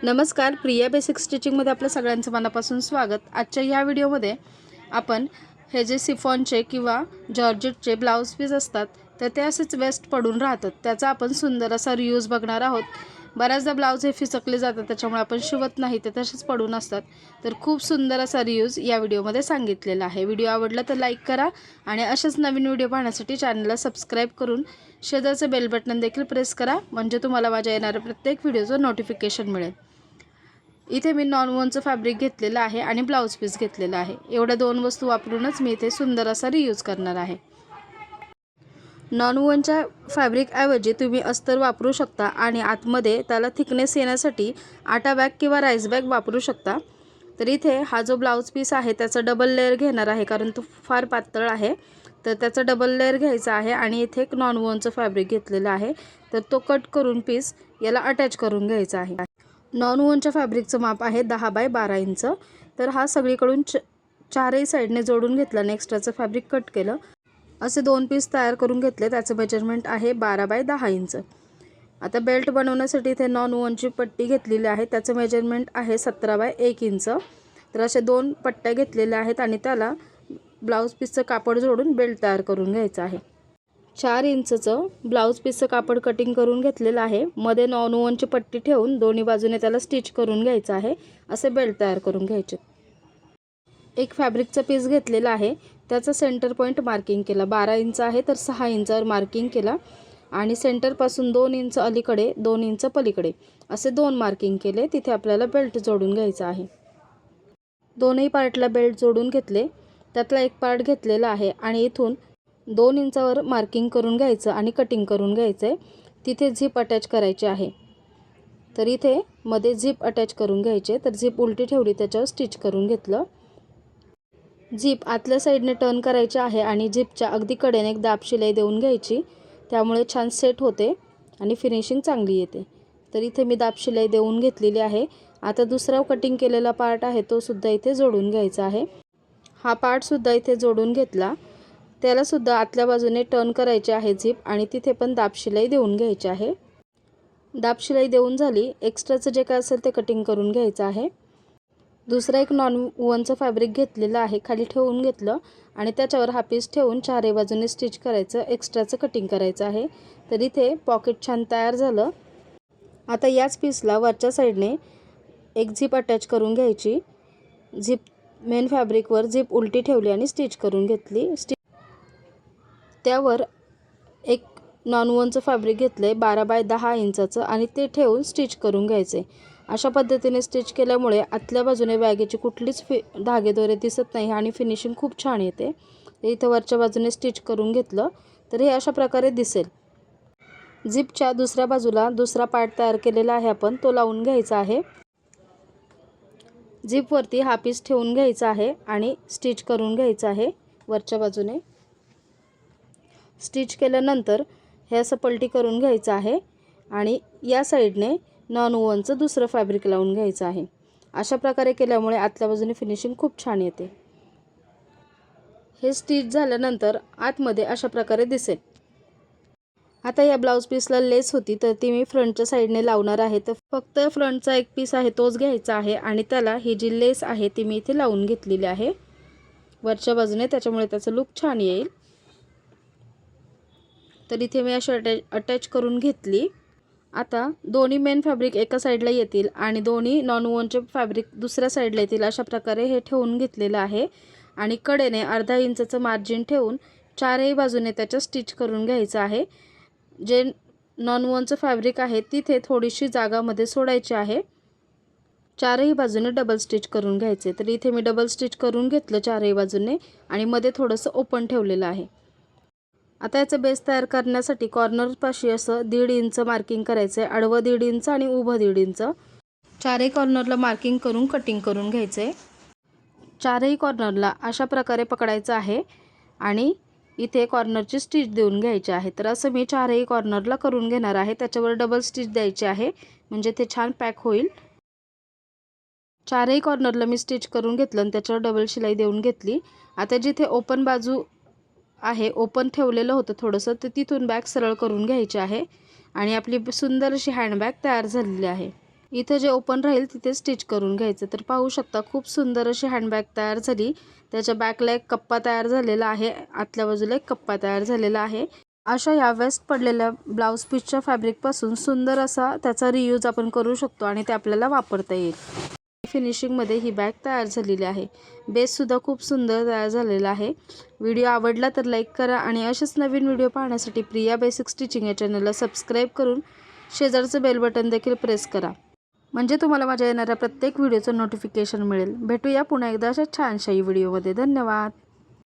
नमस्कार, प्रिया बेसिक स्टिचिंगमध्ये आपल्या सगळ्यांचं मनापासून स्वागत। आजच्या ह्या व्हिडिओमध्ये आपण हे जे सिफॉनचे किंवा जॉर्जेटचे ब्लाउज पीस असतात तर ते असेच वेस्ट पडून राहतात, त्याचा आपण सुंदर असा रियूज बघणार आहोत। बऱ्याचदा ब्लाउज हे फिसकले जातात, त्याच्यामुळे आपण शिवत नाही, ते तसेच पडून असतात। तर खूप सुंदर असा रियूज या व्हिडिओमध्ये सांगितलेला आहे। व्हिडिओ आवडला तर लाईक करा आणि अशाच नवीन व्हिडिओ पाहण्यासाठी चॅनलला सबस्क्राइब करून शेजारचे बेल बटन देखील प्रेस करा, म्हणजे तुम्हाला माझ्या येणाऱ्या प्रत्येक व्हिडिओचं नोटिफिकेशन मिळेल। इथे मी नॉनवॉनचं फॅब्रिक घेतलेलं आहे आणि ब्लाउज पीस घेतलेला आहे। एवढ्या दोन वस्तू वापरूनच मी इथे सुंदर असा रियूज करणार आहे। नॉनवॉनच्या फॅब्रिक ऐवजी तुम्ही अस्तर वापरू शकता आणि आतमध्ये त्याला थिकनेस येण्यासाठी आटा बॅग किंवा राईस बॅग वापरू शकता। तर इथे हा जो ब्लाउज पीस आहे त्याचा डबल लेयर घेणार आहे, कारण तो फार पातळ आहे, तर त्याचा डबल लेयर घ्यायचा आहे। आणि इथे एक नॉनवॉनचं फॅब्रिक घेतलेलं आहे, तर तो कट करून पीस याला अटॅच करून घ्यायचा आहे। नॉनवॉनच्या फॅब्रिकचं माप आहे 10 बाय 12 इंच। तर हा सगळीकडून चारही साईडने जोडून घेतला आणि एक्स्ट्राचं फॅब्रिक कट केलं। असे दोन पीस तयार करून घेतले, त्याचं मेजरमेंट आहे 12 बाय 10 इंच। आता बेल्ट बनवण्यासाठी इथे नॉनवॉनची पट्टी घेतलेली आहे, त्याचं मेजरमेंट आहे 17 बाय 1 इंच। तर असे दोन पट्ट्या घेतलेल्या आहेत आणि त्याला ब्लाउज पीसचं कापड जोडून बेल्ट तयार करून घ्यायचं आहे। 4 इंचचं ब्लाउज पीसचं कापड कटिंग करून घेतलेलं आहे। मध्ये नॉनवॉनची पट्टी ठेवून दोन्ही बाजूने त्याला स्टिच करून घ्यायचं आहे। असे बेल्ट तयार करून घ्यायचे। एक फॅब्रिकचा पीस घेतलेला आहे, त्याचा सेंटर पॉईंट मार्किंग केला। 12 इंच आहे तर 6 इंचावर मार्किंग केला आणि सेंटरपासून 2 इंच अलीकडे 2 इंच पलीकडे असे दोन मार्किंग केले। तिथे आपल्याला बेल्ट जोडून घ्यायचा आहे। दोनही पार्टला बेल्ट जोडून घेतले, त्यातला एक पार्ट घेतलेला आहे आणि इथून 2 इंचावर मार्किंग करून घ्यायचं आणि कटिंग करून घ्यायचं आहे। तिथे झिप अटॅच करायची आहे, तर इथे मध्ये झिप अटॅच करून घ्यायचे। तर झिप उलटी ठेवली, त्याच्यावर स्टिच करून घेतलं। झिप आतल्या साईडने टर्न करायची आहे आणि झिपच्या अगदी कडेने एक दाब शिलाई देऊन घ्यायची, त्यामुळे छान सेट होते आणि फिनिशिंग चांगली येते। तर इथे मी दाब शिलाई देऊन घेतलेली आहे। आता दुसरा कटिंग केलेला पार्ट आहे तो सुद्धा इथे जोडून घ्यायचा आहे। हा पार्ट सुद्धा इथे जोडून घेतला, त्याला सुद्धा आतल्या बाजूने टर्न करायचे आहे झिप आणि तिथे पण दाब शिलाई देऊन घ्यायची आहे। दाब शिलाई देऊन झाली, एक्स्ट्राचं जे काय असेल ते कटिंग करून घ्यायचं आहे। दुसरा एक नॉनवॉनचं फॅब्रिक घेतलेलं आहे, खाली ठेवून घेतलं आणि त्याच्यावर हा पीस ठेवून चारही बाजूने स्टिच करायचं, एक्स्ट्राचं कटिंग करायचं आहे। तर इथे पॉकेट छान तयार झालं। आता याच पीसला वरच्या साईडने एक झिप अटॅच करून घ्यायची। झिप मेन फॅब्रिकवर झिप उलटी ठेवली आणि स्टिच करून घेतली। त्यावर एक नॉनवॉनचं फॅब्रिक घेतलं आहे 12 बाय 10 इंचाचं आणि ते ठेवून स्टिच करून घ्यायचे। अशा पद्धतीने स्टिच केल्यामुळे आतल्या बाजूने बॅगेची कुठलीच धागेदोरे दिसत नाही आणि फिनिशिंग खूप छान येते। इथं वरच्या बाजूने स्टिच करून घेतलं तर हे अशा प्रकारे दिसेल। झिपच्या दुसऱ्या बाजूला दुसरा पार्ट तयार केलेला आहे आपण, तो लावून घ्यायचा आहे। झिपवरती हा पीस ठेवून घ्यायचा आहे आणि स्टिच करून घ्यायचं आहे वरच्या बाजूने। स्टिच केल्यानंतर हे असं पलटी करून घ्यायचं आहे आणि या साईडने नॉनवॉनचं दुसरं फॅब्रिक लावून घ्यायचं आहे। अशा प्रकारे केल्यामुळे आतल्या बाजूने फिनिशिंग खूप छान येते। हे स्टिच झाल्यानंतर आतमध्ये अशा प्रकारे दिसेल। आता या ब्लाउज पीसला लेस होती, तर ती मी फ्रंटच्या साईडने लावणार आहे। तर फक्त फ्रंटचा एक पीस आहे तोच घ्यायचा आहे आणि त्याला ही जी लेस आहे ती मी इथे लावून घेतलेली आहे वरच्या बाजूने, त्याच्यामुळे त्याचं लुक छान येईल। तर इथे मी अशी अटॅच करून घेतली। आता दोन्ही मेन फॅब्रिक एका साईडला येतील आणि दोन्ही नॉनवॉनचे फॅब्रिक दुसऱ्या साईडला येतील, अशा प्रकारे हे ठेवून घेतलेलं आहे। आणि कडेने अर्धा इंचचं मार्जिन ठेवून चारही बाजूने त्याच्या स्टिच करून घ्यायचं आहे। जे नॉनवॉनचं फॅब्रिक आहे तिथे थोडीशी जागामध्ये सोडायची आहे, चारही बाजूने डबल स्टिच करून घ्यायचे। तर इथे मी डबल स्टिच करून घेतलं चारही बाजूने आणि मध्ये थोडंसं ओपन ठेवलेलं आहे। आता याचा बेस तयार करण्यासाठी कॉर्नरपाशी असं 1.5 इंच मार्किंग करायचं आहे, आडवं 1.5 इंच आणि उभं 1.5 इंच। चारही कॉर्नरला मार्किंग करून कटिंग करून घ्यायचं आहे। चारही कॉर्नरला अशा प्रकारे पकडायचं आहे आणि इथे कॉर्नरची स्टिच देऊन घ्यायची आहे। तर असं मी चारही कॉर्नरला करून घेणार आहे, त्याच्यावर डबल स्टिच द्यायची आहे, म्हणजे ते छान पॅक होईल। चारही कॉर्नरला मी स्टिच करून घेतलं आणि त्याच्यावर डबल शिलाई देऊन घेतली। आता जिथे ओपन बाजू आहे, ओपन ठेवलेलं होतं थोडंसं, तर तिथून बॅग सरळ करून घ्यायची आहे आणि आपली सुंदर अशी हँडबॅग तयार झालेली आहे। इथं जे ओपन राहील तिथे स्टिच करून घ्यायचं. तर पाहू शकता खूप सुंदर अशी हँडबॅग तयार झाली. त्याच्या बॅकला एक कप्पा तयार झालेला आहे, आतल्या बाजूला एक कप्पा तयार झालेला आहे. अशा या वेस्ट पडलेल्या ब्लाऊज पीसच्या फॅब्रिकपासून सुंदर असा त्याचा रियूज आपण करू शकतो आणि ते आपल्याला वापरता येईल. फिनिशिंगमध्ये ही बॅग तयार झालेली आहे. बेससुद्धा खूप सुंदर तयार झालेला आहे. व्हिडिओ आवडला तर लाईक करा आणि असेच नवीन व्हिडिओ पाहण्यासाठी प्रिया बेसिक स्टिचिंग या चॅनलला सबस्क्राईब करून शेजारचं बेल बटन देखील प्रेस करा. म्हणजे तुम्हाला माझ्या येणाऱ्या प्रत्येक व्हिडिओचं नोटिफिकेशन मिळेल. भेटूया पुन्हा एकदा अशा छानशाही व्हिडिओमध्ये. धन्यवाद.